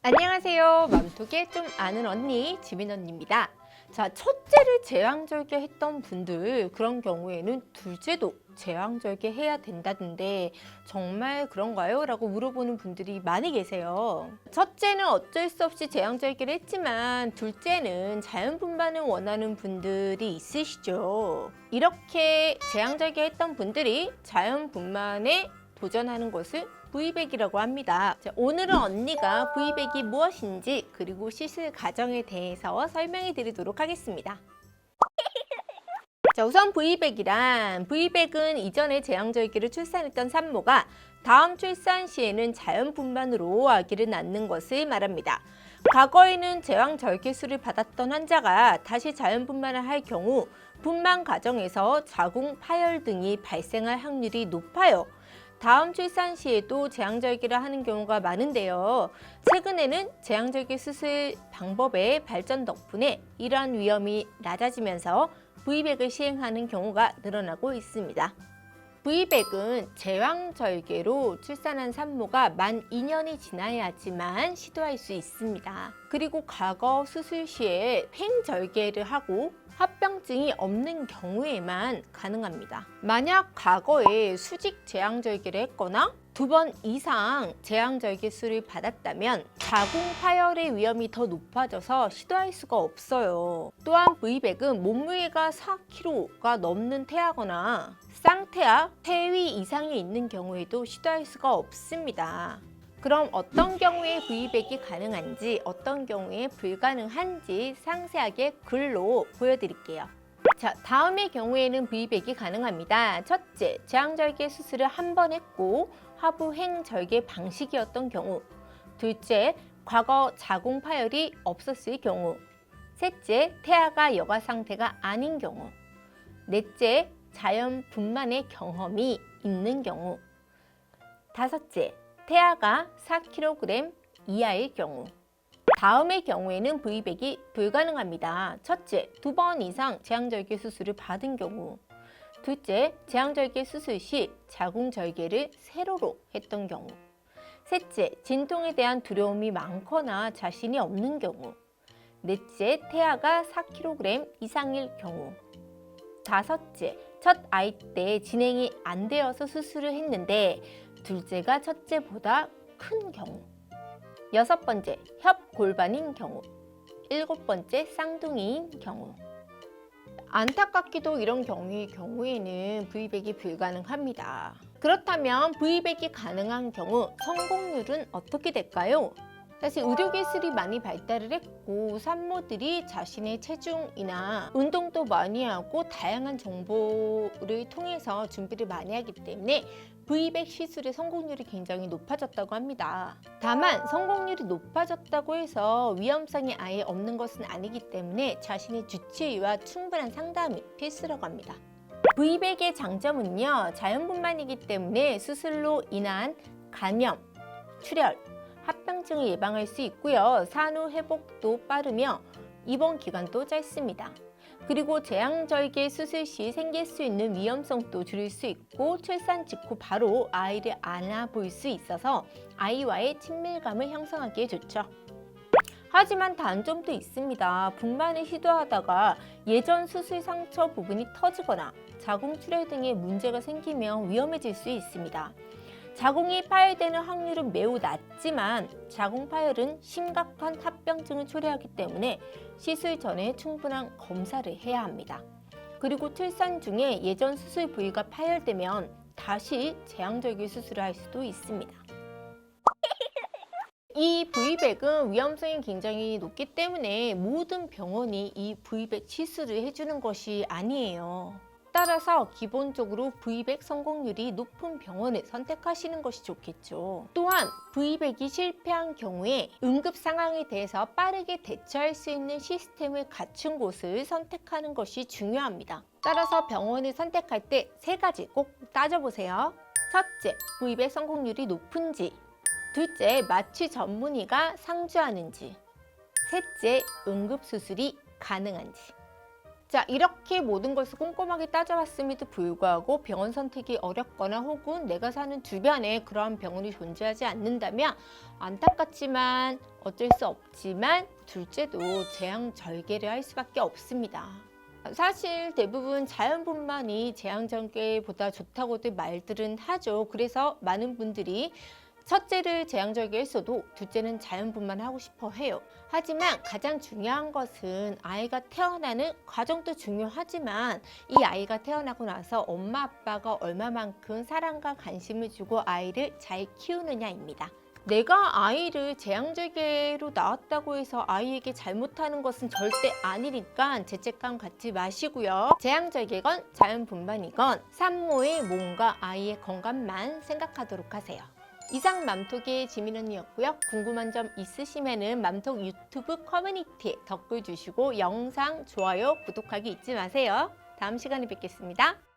안녕하세요. 맘속에 좀 아는 언니 지민 언니입니다. 자, 첫째를 제왕절개했던 분들, 그런 경우에는 둘째도 제왕절개해야 된다던데 정말 그런가요? 라고 물어보는 분들이 많이 계세요. 첫째는 어쩔 수 없이 제왕절개를 했지만 둘째는 자연분만을 원하는 분들이 있으시죠. 이렇게 제왕절개했던 분들이 자연분만에 도전하는 것을 V백이라고 합니다. 자, 오늘은 언니가 V백이 무엇인지 그리고 시술 과정에 대해서 설명해 드리도록 하겠습니다. 자, 우선 V백은 이전에 제왕절개로 출산했던 산모가 다음 출산 시에는 자연분만으로 아기를 낳는 것을 말합니다. 과거에는 제왕절개술을 받았던 환자가 다시 자연분만을 할 경우 분만 과정에서 자궁 파열 등이 발생할 확률이 높아요. 다음 출산 시에도 제왕절개를 하는 경우가 많은데요. 최근에는 제왕절개 수술 방법의 발전 덕분에 이러한 위험이 낮아지면서 V백을 시행하는 경우가 늘어나고 있습니다. V백은 제왕절개로 출산한 산모가 만 2년이 지나야지만 시도할 수 있습니다. 그리고 과거 수술 시에 횡절개를 하고 합병증이 없는 경우에만 가능합니다. 만약 과거에 수직 제왕절개를 했거나 2번 이상 제왕절개술을 받았다면 자궁 파열의 위험이 더 높아져서 시도할 수가 없어요. 또한 V백은 몸무게가 4kg가 넘는 태아거나 쌍태아, 태위 이상이 있는 경우에도 시도할 수가 없습니다. 그럼 어떤 경우에 V백이 가능한지 어떤 경우에 불가능한지 상세하게 글로 보여드릴게요. 자, 다음의 경우에는 V백이 가능합니다. 첫째, 제왕절개 수술을 한 번 했고 하부 횡절개 방식이었던 경우. 둘째, 과거 자궁 파열이 없었을 경우. 셋째, 태아가 여가 상태가 아닌 경우. 넷째, 자연 분만의 경험이 있는 경우. 다섯째, 태아가 4kg 이하일 경우. 다음의 경우에는 V백이 불가능합니다. 첫째, 2번 이상 제왕절개 수술을 받은 경우. 둘째, 제왕절개 수술 시 자궁절개를 세로로 했던 경우. 셋째, 진통에 대한 두려움이 많거나 자신이 없는 경우. 넷째, 태아가 4kg 이상일 경우. 다섯째, 첫 아이 때 진행이 안 되어서 수술을 했는데 둘째가 첫째보다 큰 경우. 여섯 번째, 협골반인 경우. 일곱 번째, 쌍둥이인 경우. 안타깝게도 이런 경우에는 V백이 불가능합니다. 그렇다면 V백이 가능한 경우 성공률은 어떻게 될까요? 사실 의료기술이 많이 발달을 했고 산모들이 자신의 체중이나 운동도 많이 하고 다양한 정보를 통해서 준비를 많이 하기 때문에 V백 시술의 성공률이 굉장히 높아졌다고 합니다. 다만 성공률이 높아졌다고 해서 위험성이 아예 없는 것은 아니기 때문에 자신의 주치의와 충분한 상담이 필수라고 합니다. V백의 장점은요, 자연분만이기 때문에 수술로 인한 감염, 출혈, 합병증을 예방할 수 있고요. 산후 회복도 빠르며 입원 기간도 짧습니다. 그리고 제왕절개 수술 시 생길 수 있는 위험성도 줄일 수 있고 출산 직후 바로 아이를 안아볼 수 있어서 아이와의 친밀감을 형성하기에 좋죠. 하지만 단점도 있습니다. 분만을 시도하다가 예전 수술 상처 부분이 터지거나 자궁 출혈 등의 문제가 생기면 위험해질 수 있습니다. 자궁이 파열되는 확률은 매우 낮지만 자궁 파열은 심각한 합병증을 초래하기 때문에 시술 전에 충분한 검사를 해야 합니다. 그리고 출산 중에 예전 수술 부위가 파열되면 다시 제왕절개 수술을 할 수도 있습니다. 이 V백은 위험성이 굉장히 높기 때문에 모든 병원이 이 V백 시술을 해주는 것이 아니에요. 따라서 기본적으로 V백 성공률이 높은 병원을 선택하시는 것이 좋겠죠. 또한 V백이 실패한 경우에 응급 상황에 대해서 빠르게 대처할 수 있는 시스템을 갖춘 곳을 선택하는 것이 중요합니다. 따라서 병원을 선택할 때 세 가지 꼭 따져보세요. 첫째, V백 성공률이 높은지. 둘째, 마취 전문의가 상주하는지. 셋째, 응급수술이 가능한지. 자, 이렇게 모든 것을 꼼꼼하게 따져봤음에도 불구하고 병원 선택이 어렵거나 혹은 내가 사는 주변에 그러한 병원이 존재하지 않는다면 안타깝지만 어쩔 수 없지만 둘째도 제왕절개를 할 수밖에 없습니다. 사실 대부분 자연분만이 제왕절개보다 좋다고들 말들은 하죠. 그래서 많은 분들이 첫째를 제왕절개했어도 둘째는 자연분만 하고 싶어 해요. 하지만 가장 중요한 것은 아이가 태어나는 과정도 중요하지만 이 아이가 태어나고 나서 엄마 아빠가 얼마만큼 사랑과 관심을 주고 아이를 잘 키우느냐입니다. 내가 아이를 제왕절개로 낳았다고 해서 아이에게 잘못하는 것은 절대 아니니까 죄책감 갖지 마시고요. 제왕절개건 자연분만이건 산모의 몸과 아이의 건강만 생각하도록 하세요. 이상 맘톡의 지민 언니였고요. 궁금한 점 있으시면은 맘톡 유튜브 커뮤니티에 댓글 주시고 영상 좋아요, 구독하기 잊지 마세요. 다음 시간에 뵙겠습니다.